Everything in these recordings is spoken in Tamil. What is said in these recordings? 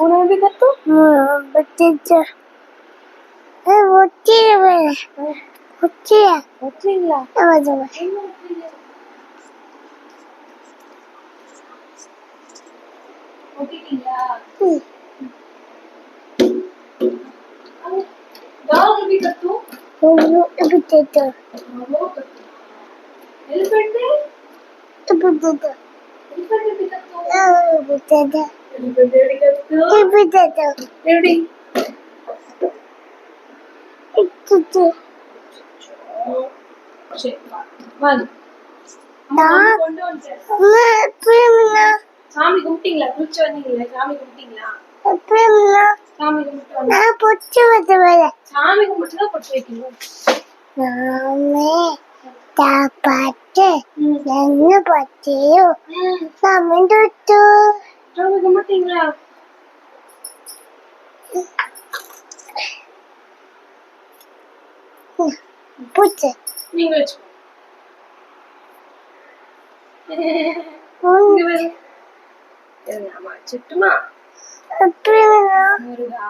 உன எப்படி கத்தும்? ஒற்றீங்களா? ஒட்டிட்டீங்களா? டாக் எப்படி கத்தும்? எலிஃபென்ட் எப்படி கத்தும்? எப்படி? சரி, வாங்க. கொண்டு வந்துட்டேன். சாமி கும்பிட்டீங்களா? குளிச்சு வந்தீங்களா? சாமி கும்பிட்டீங்களா? சாமி கும்பிட்டு சாமி கும்பிட்டு தான் பொட்டு வைக்கணும். சாமி கும்பிட்டீங்களா? நீங்க வச்சுக்கோ. சுட்டுமா முருகா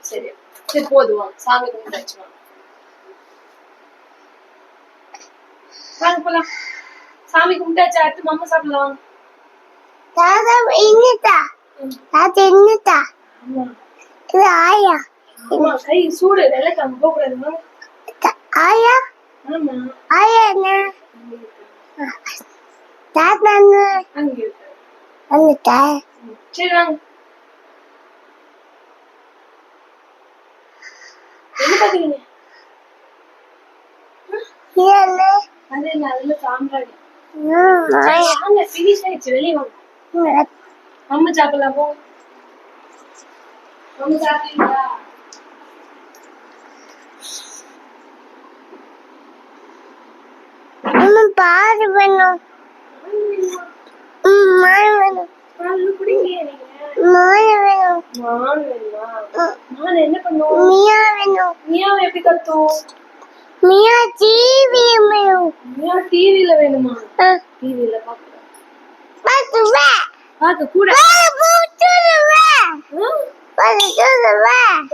சரி சரி போதும். சாமி கும்பிட்டாச்சு. வாங்க போலாம். சாமி கும்பிட்டாச்சு. அடுத்து மாமா சாப்பிடலாம். ஆமா கை சூடு வெள்ளை போக கூடாது. ஆயா ஆமா ஆயா என்ன அங்க இருக்கு. சரி வாங்க. என்ன பாக்குறீங்க? அதுல சாம்பார். வாங்க ஃபினிஷ் ஆயிடுச்சு. வெளியே வாங்க. அம்மா சாப்பிடலாம் போ. அம்மா சாப்பிட்டீங்களா? பாரு வேணும். என்ன பண்ணும்? மியாவை எப்படி கத்தும்? மியா டிவில வேணுமா? டிவில பாக்க கூட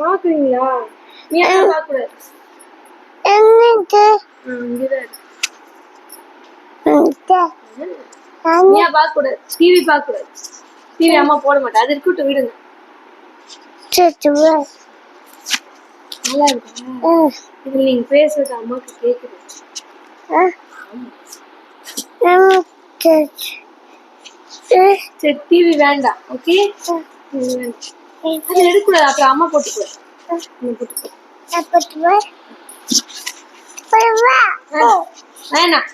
பாக்குறீங்களா? மியா பாக்க கூடாது. மியா பாக்க கூடாது. டிவி பாக்க கூடாது. டிவி அம்மா போட மாட்டேன். அது இருக்கட்டும் விடுங்க. நல்லா இருக்கு. இது நீங்க பேசுறது அம்மாக்கு கேக்குது. சரி டிவி வேண்டாம். ஓகே அது எடுக்கூடாது. அப்புறம் அம்மா போட்டுக்குவேன். வேணாம் வேணாம்.